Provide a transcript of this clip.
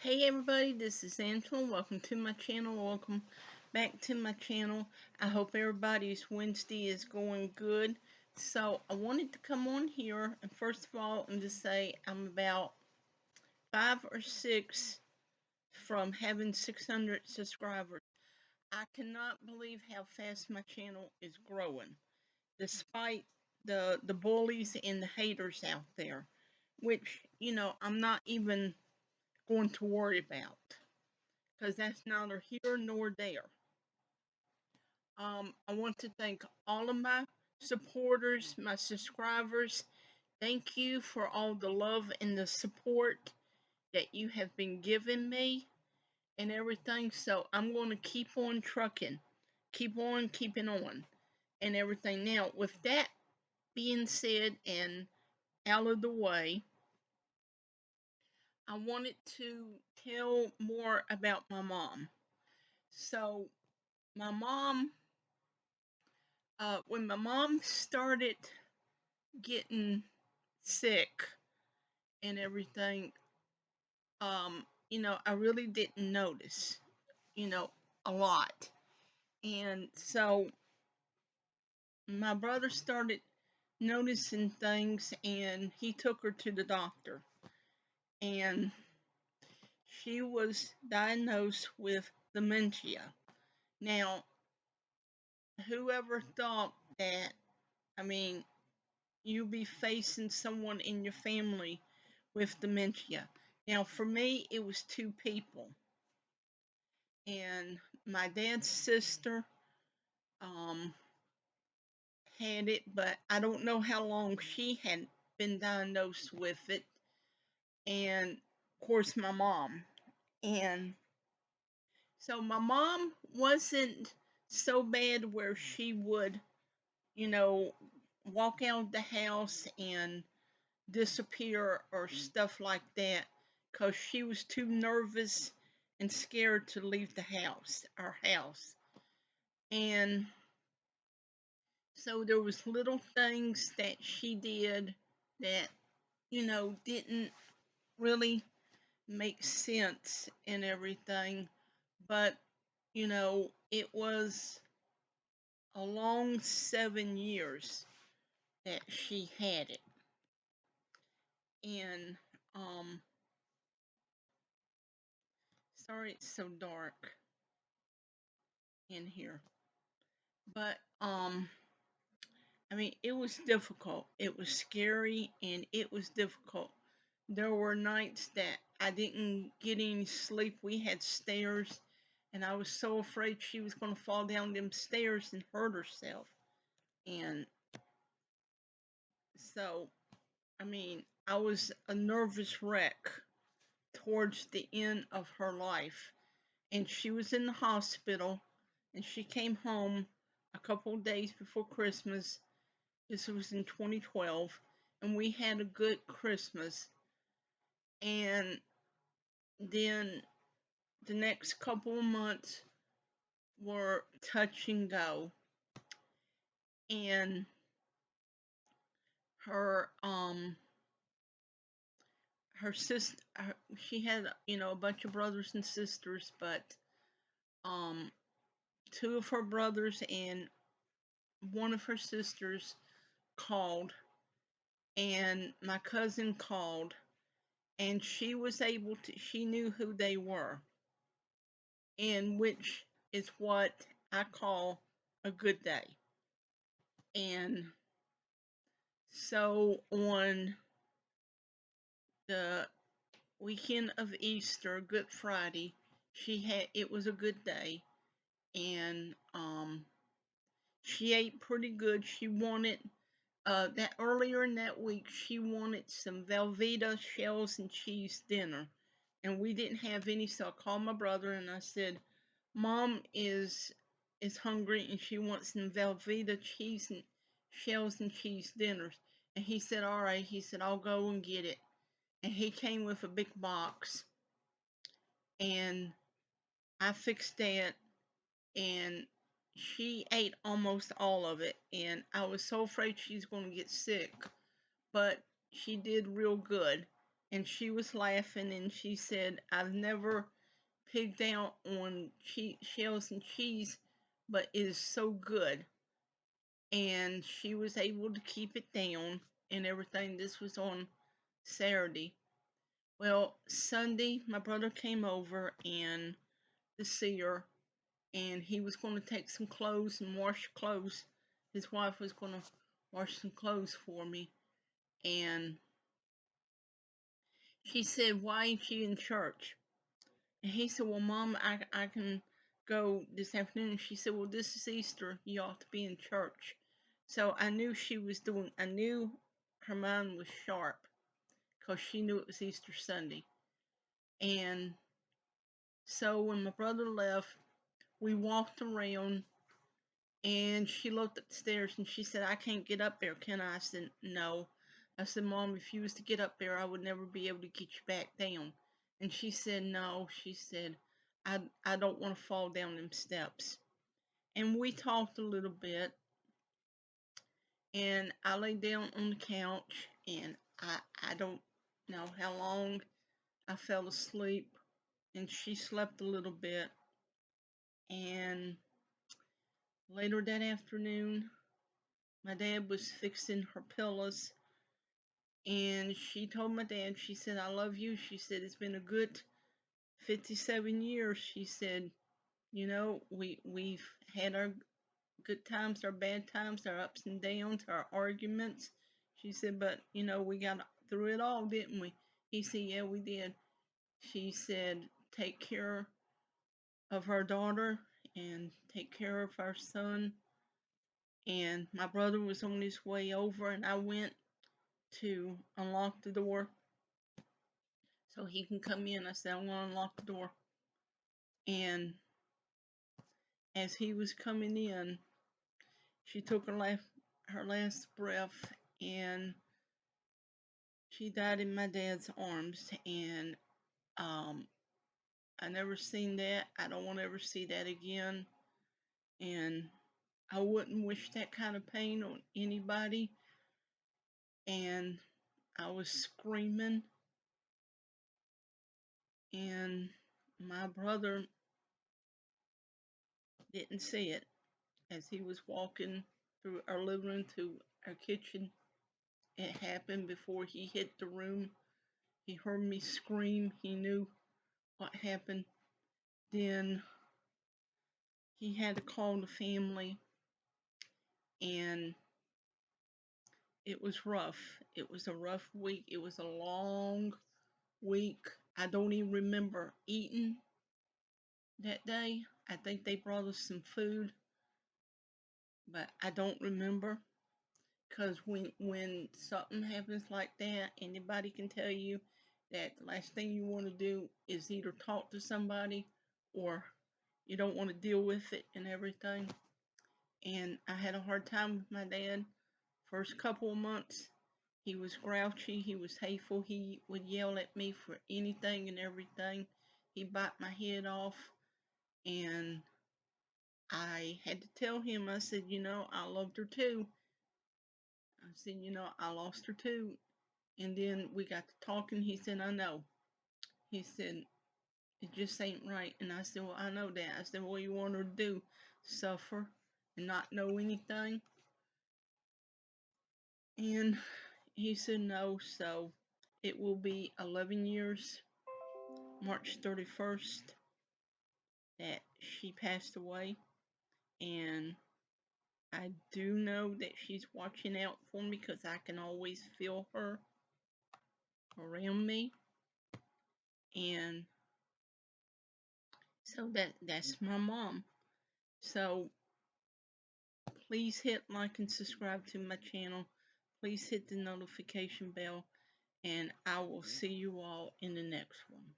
Hey everybody, this is Angela. Welcome to my channel. Welcome back to my channel. I hope everybody's Wednesday is going good. So I wanted to come on here and first of all and just say I'm about 5 or 6 from having 600 subscribers. I cannot believe how fast my channel is growing, despite the bullies and the haters out there, which I'm not even going to worry about because that's neither here nor there. I want to thank all of my supporters, my subscribers. Thank you for all the love and the support that you have been giving me and everything. So I'm going to keep on trucking, keep on keeping on, and everything. Now, with that being said and out of the way, I wanted to tell more about my mom. So, my mom when my mom started getting sick and everything, I really didn't notice, you know, a lot. And so my brother started noticing things and he took her to the doctor. And she was diagnosed with dementia. Now, whoever thought that, I mean, you be facing someone in your family with dementia. Now, for me, it was two people, and my dad's sister um, had it, but I don't know how long she had been diagnosed with it, and of course, my mom. And so, my mom wasn't so bad where she would, you know, walk out of the house and disappear or stuff like that because she was too nervous and scared to leave our house. And so there was little things that she did that, didn't really make sense and everything. But, it was a long 7 years that she had it. And, sorry it's so dark in here. But I mean, it was difficult. It was scary and it was difficult. There were nights that I didn't get any sleep. We had stairs and I was so afraid she was going to fall down them stairs and hurt herself. And so, I mean, I was a nervous wreck towards the end of her life. And she was in the hospital and she came home a couple of days before Christmas. This was in 2012, and we had a good Christmas. And then the next couple of months were touch and go. And her her sister, she had a bunch of brothers and sisters, but um two of her brothers and one of her sisters called, and my cousin called, and she was able to, she knew who they were, and which is what I call a good day. And so on the weekend of Easter, Good Friday, it was a good day, and she ate pretty good. She wanted that earlier in that week she wanted some Velveeta shells and cheese dinner, and we didn't have any, so I called my brother and I said, Mom is hungry and she wants some Velveeta cheese and shells and cheese dinners. And he said, all right. He said, I'll go and get it. And he came with a big box. And I fixed that. And she ate almost all of it. And I was so afraid she's going to get sick. But she did real good. and she was laughing, and she said, "I've never pigged out on shells and cheese, but it is so good." And she was able to keep it down and everything. This was on Saturday. Well, Sunday, my brother came over and to see her, and he was going to take some clothes and wash clothes. His wife was going to wash some clothes for me, and she said, "Why ain't you in church?" And he said, "Well, Mom, I can go this afternoon." She said, "Well, this is Easter. You ought to be in church." So I knew I knew her mind was sharp because she knew it was Easter Sunday. And so when my brother left, we walked around, and she looked up the stairs and she said, "I can't get up there, can I?" I said, "No." I said, "Mom, if you was to get up there, I would never be able to get you back down." And she said, "No." She said, I don't want to fall down them steps." And we talked a little bit, and I lay down on the couch, and I don't know how long I fell asleep, and she slept a little bit. And later that afternoon, my dad was fixing her pillows, and she told my dad, she said, "I love you." She said, "It's been a good 57 years." She said, "You know, we've had our good times, our bad times, our ups and downs, our arguments." She said, "But, you know, we got through it all, didn't we?" He said, "Yeah, we did." She said, "Take care of our daughter and take care of our son." And my brother was on his way over, and I went to unlock the door so he can come in. I said, "I'm going to unlock the door." And as he was coming in, she took her last breath, and she died in my dad's arms. And I never seen that. I don't want to ever see that again. And I wouldn't wish that kind of pain on anybody. And I was screaming, and my brother didn't see it. As he was walking through our living room to our kitchen, it happened before he hit the room. He heard me scream. He knew what happened. Then he had to call the family, and it was rough. It was a rough week. It was a long week. I don't even remember eating that day. I think they brought us some food, but I don't remember. Because when something happens like that, anybody can tell you that the last thing you want to do is either talk to somebody or you don't want to deal with it and everything. And I had a hard time with my dad. First couple of months, he was grouchy, he was hateful, he would yell at me for anything and everything. He bite my head off, and I had to tell him, I said, "You know, I loved her too." I said, "You know, I lost her too." And then we got to talking. He said, "I know." He said, "It just ain't right." And I said, "Well, I know that." I said, "What you want her to do? Suffer and not know anything?" And he said, "No." So it will be 11 years, March 31st, that she passed away. And I do know that she's watching out for me because I can always feel her around me. And so that's my mom. So please hit like and subscribe to my channel. Please hit the notification bell, and I will see you all in the next one.